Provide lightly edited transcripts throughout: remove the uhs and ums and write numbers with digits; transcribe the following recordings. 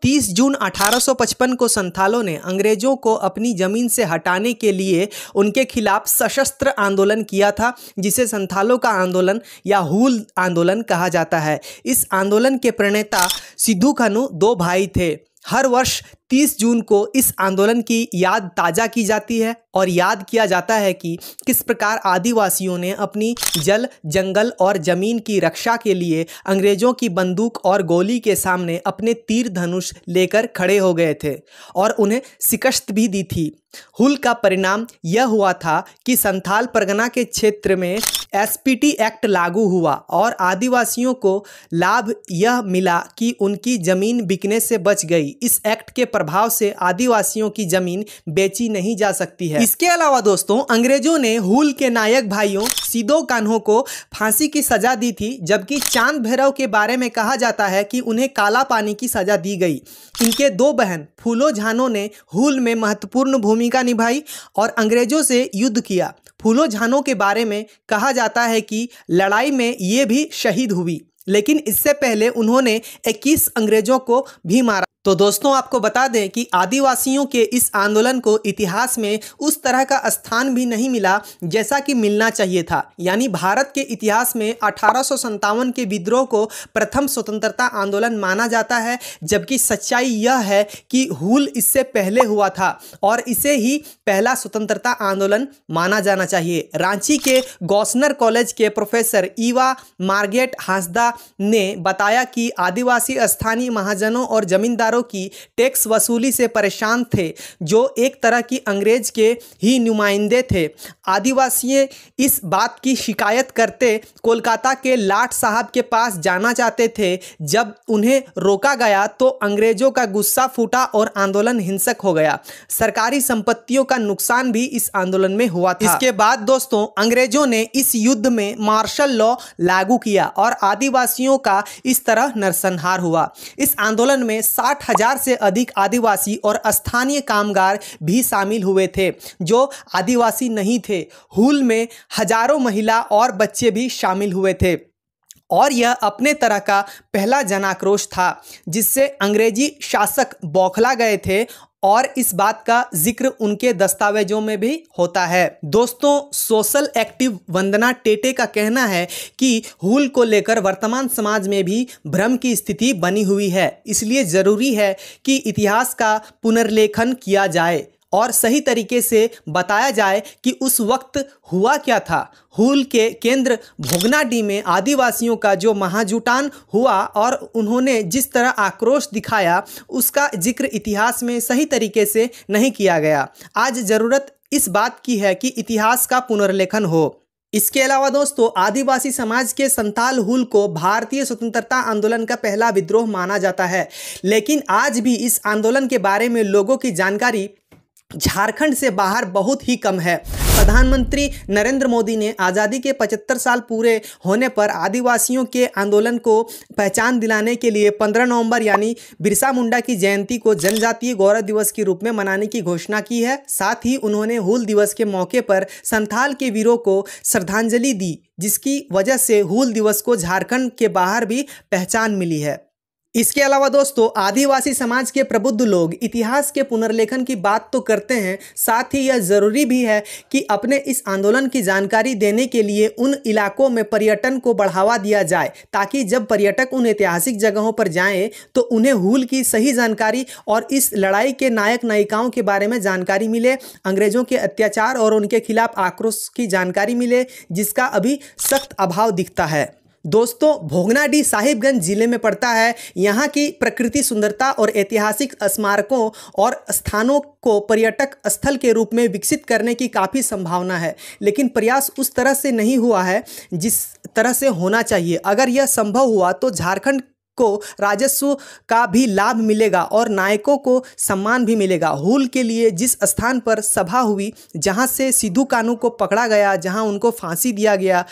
30 जून 1855 को संथालों ने अंग्रेजों को अपनी ज़मीन से हटाने के लिए उनके खिलाफ सशस्त्र आंदोलन किया था, जिसे संथालों का आंदोलन या हूल आंदोलन कहा जाता है। इस आंदोलन के प्रणेता सिद्धू कान्हू 2 भाई थे। हर वर्ष 30 जून को इस आंदोलन की याद ताज़ा की जाती है और याद किया जाता है कि किस प्रकार आदिवासियों ने अपनी जल, जंगल और ज़मीन की रक्षा के लिए अंग्रेज़ों की बंदूक और गोली के सामने अपने तीर धनुष लेकर खड़े हो गए थे और उन्हें शिकस्त भी दी थी। हूल का परिणाम यह हुआ था कि संथाल परगना के क्षेत्र में एसपीटी एक्ट लागू हुआ और आदिवासियों को लाभ यह मिला कि उनकी ज़मीन बिकने से बच गई। इस एक्ट के प्रभाव से आदिवासियों की ज़मीन बेची नहीं जा सकती है। इसके अलावा दोस्तों, अंग्रेजों ने हूल के नायक भाइयों सिद्धू कान्हू को फांसी की सज़ा दी थी, जबकि चांद भैरव के बारे में कहा जाता है कि उन्हें काला पानी की सज़ा दी गई। इनके 2 बहन फूलो झानो ने हूल में महत्वपूर्ण भूमिका निभाई और अंग्रेजों से युद्ध किया। फूलो झानो के बारे में कहा जाता है कि लड़ाई में ये भी शहीद हुई, लेकिन इससे पहले उन्होंने 21 अंग्रेजों को भी मारा। तो दोस्तों, आपको बता दें कि आदिवासियों के इस आंदोलन को इतिहास में उस तरह का स्थान भी नहीं मिला जैसा कि मिलना चाहिए था। यानी भारत के इतिहास में 1857 के विद्रोह को प्रथम स्वतंत्रता आंदोलन माना जाता है, जबकि सच्चाई यह है कि हूल इससे पहले हुआ था और इसे ही पहला स्वतंत्रता आंदोलन माना जाना चाहिए। रांची के गौसनर कॉलेज के प्रोफेसर ईवा मार्गेट हांसदा ने बताया कि आदिवासी स्थानीय महाजनों और जमींदार की टैक्स वसूली से परेशान थे, जो एक तरह की अंग्रेज के ही नुमाइंदे थे। आदिवासी इस बात की शिकायत करते कोलकाता के लाट साहब के पास जाना चाहते थे। जब उन्हें रोका गया तो अंग्रेजों का गुस्सा फूटा और आंदोलन हिंसक हो गया। सरकारी संपत्तियों का नुकसान भी इस आंदोलन में हुआ था। इसके बाद दोस्तों, अंग्रेजों ने इस युद्ध में मार्शल लॉ लागू किया और आदिवासियों का इस तरह नरसंहार हुआ। इस आंदोलन में 60,000 से अधिक आदिवासी और स्थानीय कामगार भी शामिल हुए थे जो आदिवासी नहीं थे। हूल में हजारों महिला और बच्चे भी शामिल हुए थे और यह अपने तरह का पहला जनाक्रोश था जिससे अंग्रेजी शासक बौखला गए थे और इस बात का जिक्र उनके दस्तावेजों में भी होता है। दोस्तों, सोशल एक्टिव वंदना टेटे का कहना है कि हूल को लेकर वर्तमान समाज में भी भ्रम की स्थिति बनी हुई है, इसलिए ज़रूरी है कि इतिहास का पुनर्लेखन किया जाए और सही तरीके से बताया जाए कि उस वक्त हुआ क्या था। हूल के केंद्र भोगनाडीह में आदिवासियों का जो महाजुटान हुआ और उन्होंने जिस तरह आक्रोश दिखाया, उसका जिक्र इतिहास में सही तरीके से नहीं किया गया। आज ज़रूरत इस बात की है कि इतिहास का पुनर्लेखन हो। इसके अलावा दोस्तों, आदिवासी समाज के संथाल हूल को भारतीय स्वतंत्रता आंदोलन का पहला विद्रोह माना जाता है, लेकिन आज भी इस आंदोलन के बारे में लोगों की जानकारी झारखंड से बाहर बहुत ही कम है। प्रधानमंत्री नरेंद्र मोदी ने आज़ादी के 75 साल पूरे होने पर आदिवासियों के आंदोलन को पहचान दिलाने के लिए 15 नवंबर यानी बिरसा मुंडा की जयंती को जनजातीय गौरव दिवस के रूप में मनाने की घोषणा की है। साथ ही उन्होंने हूल दिवस के मौके पर संथाल के वीरों को श्रद्धांजलि दी, जिसकी वजह से हूल दिवस को झारखंड के बाहर भी पहचान मिली है। इसके अलावा दोस्तों, आदिवासी समाज के प्रबुद्ध लोग इतिहास के पुनर्लेखन की बात तो करते हैं, साथ ही यह ज़रूरी भी है कि अपने इस आंदोलन की जानकारी देने के लिए उन इलाकों में पर्यटन को बढ़ावा दिया जाए, ताकि जब पर्यटक उन ऐतिहासिक जगहों पर जाएं तो उन्हें हूल की सही जानकारी और इस लड़ाई के नायक नायिकाओं के बारे में जानकारी मिले, अंग्रेजों के अत्याचार और उनके खिलाफ आक्रोश की जानकारी मिले, जिसका अभी सख्त अभाव दिखता है। दोस्तों, भोगनाडीह साहिबगंज जिले में पड़ता है। यहाँ की प्रकृति सुंदरता और ऐतिहासिक स्मारकों और स्थानों को पर्यटक स्थल के रूप में विकसित करने की काफ़ी संभावना है, लेकिन प्रयास उस तरह से नहीं हुआ है जिस तरह से होना चाहिए। अगर यह संभव हुआ तो झारखंड को राजस्व का भी लाभ मिलेगा और नायकों को सम्मान भी मिलेगा। हूल के लिए जिस स्थान पर सभा हुई, जहां से सिद्धू कान्हू को पकड़ा गया, जहां उनको फांसी दिया गया,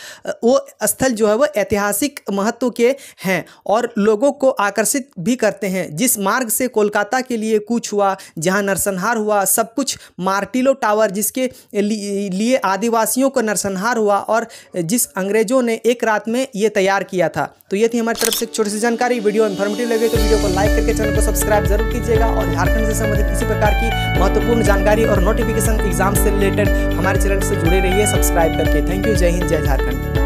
वो स्थल जो है वो ऐतिहासिक महत्व के हैं और लोगों को आकर्षित भी करते हैं। जिस मार्ग से कोलकाता के लिए कूच हुआ, जहां नरसंहार हुआ, सब कुछ मार्टिलो टावर जिसके लिए आदिवासियों को नरसंहार हुआ और जिस अंग्रेजों ने एक रात में ये तैयार किया था। तो ये थी हमारी तरफ से एक छोटी सी जानकारी। हमारी वीडियो इन्फॉर्मेटिव लगे तो वीडियो को लाइक करके चैनल को सब्सक्राइब जरूर कीजिएगा और झारखंड से संबंधित किसी प्रकार की महत्वपूर्ण जानकारी और नोटिफिकेशन एग्जाम से रिलेटेड हमारे चैनल से जुड़े रहिए सब्सक्राइब करके। Thank you. जय हिंद, जय झारखंड।